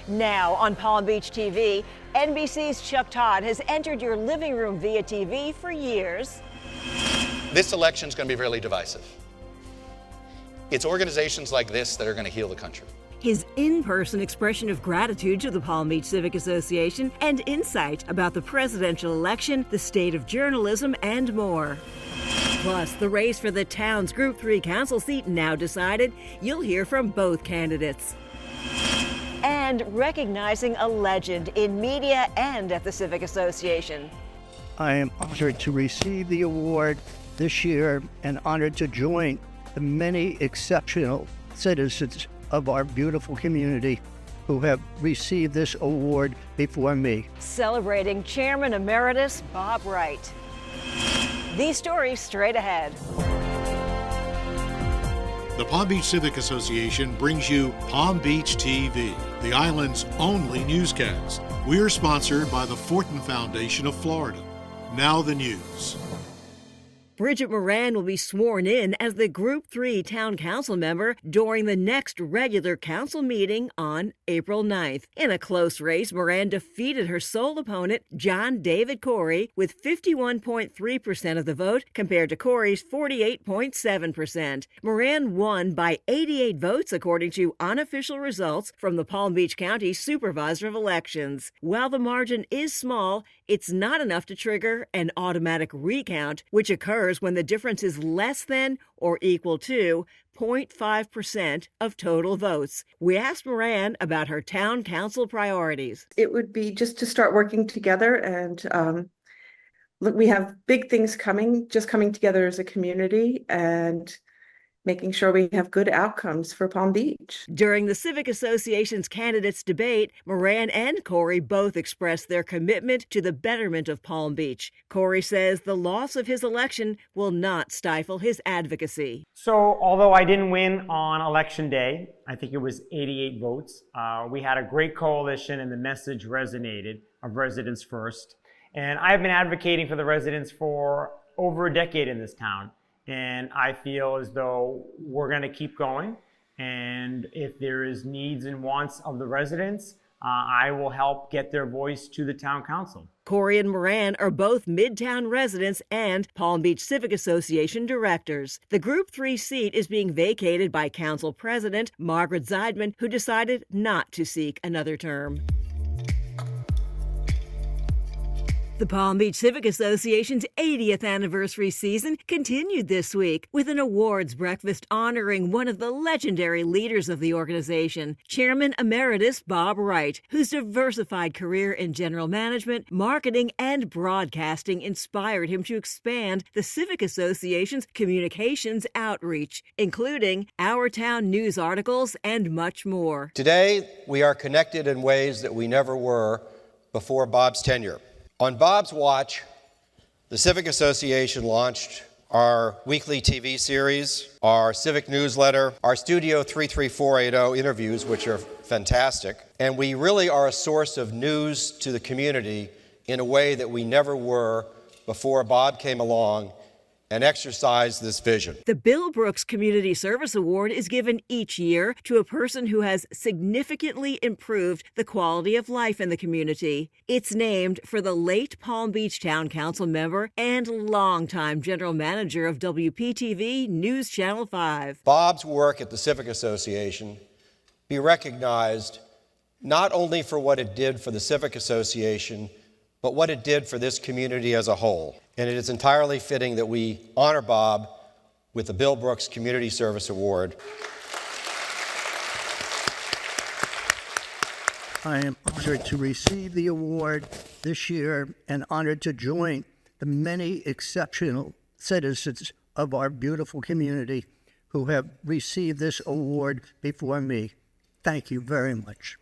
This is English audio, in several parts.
Now on Palm Beach TV, NBC's Chuck Todd has entered your living room via TV for years. This election is going to be really divisive. It's organizations like this that are going to heal the country. His in-person expression of gratitude to the Palm Beach Civic Association and insight about the presidential election, the state of journalism, and more. Plus, the race for the town's Group 3 council seat now decided. You'll hear from both candidates. And recognizing a legend in media and at the Civic Association. I am honored to receive the award this year and honored to join the many exceptional citizens of our beautiful community who have received this award before me. Celebrating Chairman Emeritus Bob Wright. These stories straight ahead. The Palm Beach Civic Association brings you Palm Beach TV, the island's only newscast. We're sponsored by the Fortin Foundation of Florida. Now the news. Bridget Moran will be sworn in as the Group 3 Town Council member during the next regular council meeting on April 9th. In a close race, Moran defeated her sole opponent, John David Corey, with 51.3% of the vote compared to Corey's 48.7%. Moran won by 88 votes according to unofficial results from the Palm Beach County Supervisor of Elections. While the margin is small, it's not enough to trigger an automatic recount, which occurs when the difference is less than or equal to 0.5% of total votes. We asked Moran about her town council priorities. It would be just to start working together and look, we have big things coming together as a community and making sure we have good outcomes for Palm Beach. During the Civic Association's candidates debate, Moran and Corey both expressed their commitment to the betterment of Palm Beach. Corey says the loss of his election will not stifle his advocacy. So although I didn't win on election day, I think it was 88 votes, we had a great coalition and the message resonated of residents first. And I've been advocating for the residents for over a decade in this town. And I feel as though we're going to keep going. And if there is needs and wants of the residents, I will help get their voice to the town council. Corey and Moran are both Midtown residents and Palm Beach Civic Association directors. The Group 3 seat is being vacated by Council President Margaret Zeidman, who decided not to seek another term. The Palm Beach Civic Association's 80th anniversary season continued this week with an awards breakfast honoring one of the legendary leaders of the organization, Chairman Emeritus Bob Wright, whose diversified career in general management, marketing, and broadcasting inspired him to expand the Civic Association's communications outreach, including Our Town news articles and much more. Today, we are connected in ways that we never were before Bob's tenure. On Bob's watch, the Civic Association launched our weekly TV series, our civic newsletter, our Studio 33480 interviews, which are fantastic. And we really are a source of news to the community in a way that we never were before Bob came along and exercise this vision. The Bill Brooks Community Service Award is given each year to a person who has significantly improved the quality of life in the community. It's named for the late Palm Beach Town Council member and longtime general manager of WPTV News Channel 5. Bob's work at the Civic Association be recognized not only for what it did for the Civic Association, but what it did for this community as a whole. And it is entirely fitting that we honor Bob with the Bill Brooks Community Service Award. I am honored to receive the award this year and honored to join the many exceptional citizens of our beautiful community who have received this award before me. Thank you very much.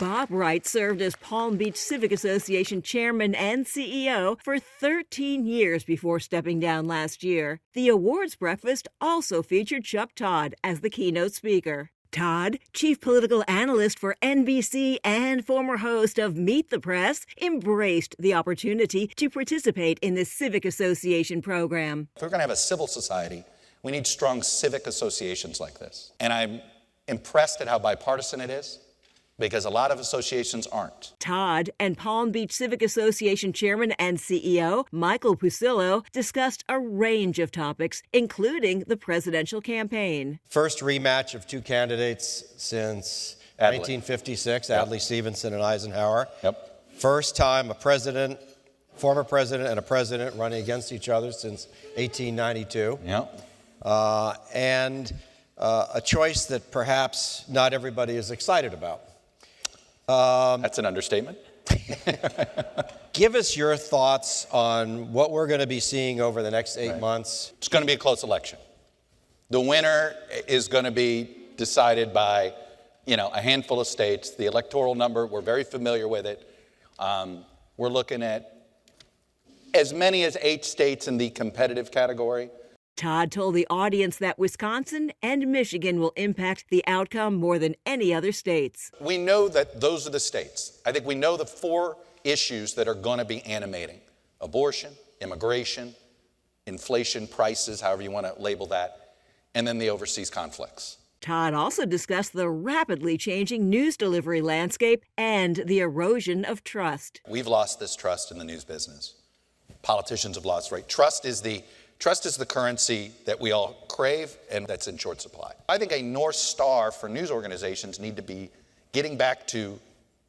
Bob Wright served as Palm Beach Civic Association chairman and CEO for 13 years before stepping down last year. The awards breakfast also featured Chuck Todd as the keynote speaker. Todd, chief political analyst for NBC and former host of Meet the Press, embraced the opportunity to participate in the Civic Association program. If we're going to have a civil society, we need strong civic associations like this. And I'm impressed at how bipartisan it is. because a lot of associations aren't. Todd and Palm Beach Civic Association Chairman and CEO Michael Pusillo discussed a range of topics, including the presidential campaign. First rematch of two candidates since Adley. 1956, Yep. Adley Stevenson and Eisenhower. Yep. First time a president, former president and a president running against each other since 1892. Yep. And a choice that perhaps not everybody is excited about. That's an understatement. Give us your thoughts on what we're going to be seeing over the next 8 months. It's going to be a close election. The winner is going to be decided by, a handful of states. The electoral number, we're very familiar with it. We're looking at as many as 8 states in the competitive category. Todd told the audience that Wisconsin and Michigan will impact the outcome more than any other states. We know that those are the states. I think we know the 4 issues that are going to be animating: abortion, immigration, inflation, prices, however you want to label that, and then the overseas conflicts. Todd also discussed the rapidly changing news delivery landscape and the erosion of trust. We've lost this trust in the news business. Politicians have lost, right? Trust is the currency that we all crave and that's in short supply. I think a North Star for news organizations need to be getting back to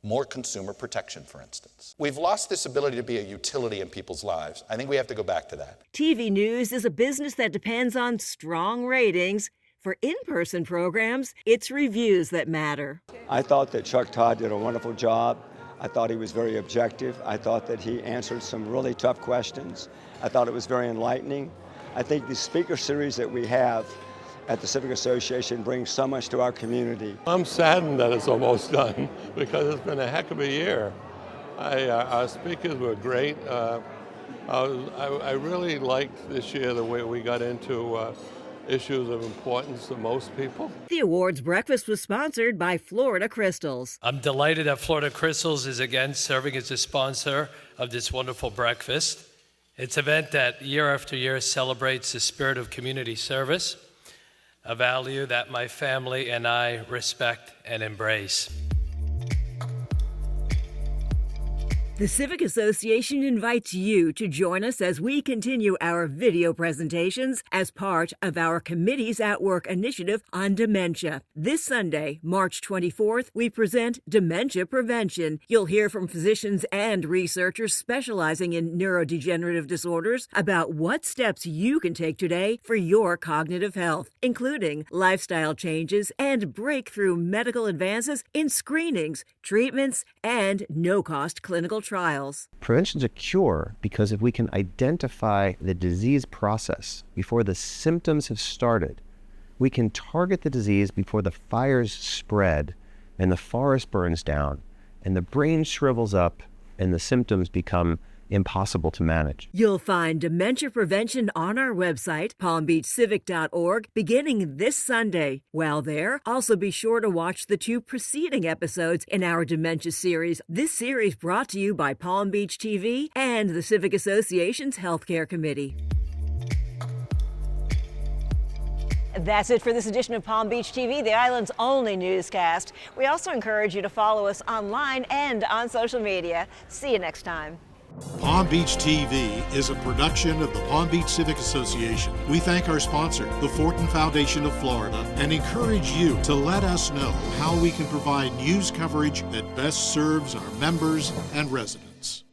more consumer protection, for instance. We've lost this ability to be a utility in people's lives. I think we have to go back to that. TV news is a business that depends on strong ratings. For in-person programs, it's reviews that matter. I thought that Chuck Todd did a wonderful job. I thought he was very objective. I thought that he answered some really tough questions. I thought it was very enlightening. I think the speaker series that we have at the Civic Association brings so much to our community. I'm saddened that it's almost done because it's been a heck of a year. Our speakers were great. I really liked this year the way we got into issues of importance to most people. The awards breakfast was sponsored by Florida Crystals. I'm delighted that Florida Crystals is again serving as a sponsor of this wonderful breakfast. It's an event that year after year celebrates the spirit of community service, a value that my family and I respect and embrace. The Civic Association invites you to join us as we continue our video presentations as part of our Committees at Work initiative on dementia. This Sunday, March 24th, we present Dementia Prevention. You'll hear from physicians and researchers specializing in neurodegenerative disorders about what steps you can take today for your cognitive health, including lifestyle changes and breakthrough medical advances in screenings, treatments, and no-cost clinical trials. Prevention's a cure because if we can identify the disease process before the symptoms have started, we can target the disease before the fires spread and the forest burns down and the brain shrivels up and the symptoms become impossible to manage. You'll find dementia prevention on our website, palmbeachcivic.org, beginning this Sunday. While there, also be sure to watch the 2 preceding episodes in our dementia series. This series brought to you by Palm Beach TV and the Civic Association's Healthcare Committee. That's it for this edition of Palm Beach TV, the island's only newscast. We also encourage you to follow us online and on social media. See you next time. Palm Beach TV is a production of the Palm Beach Civic Association. We thank our sponsor, the Fortin Foundation of Florida, and encourage you to let us know how we can provide news coverage that best serves our members and residents.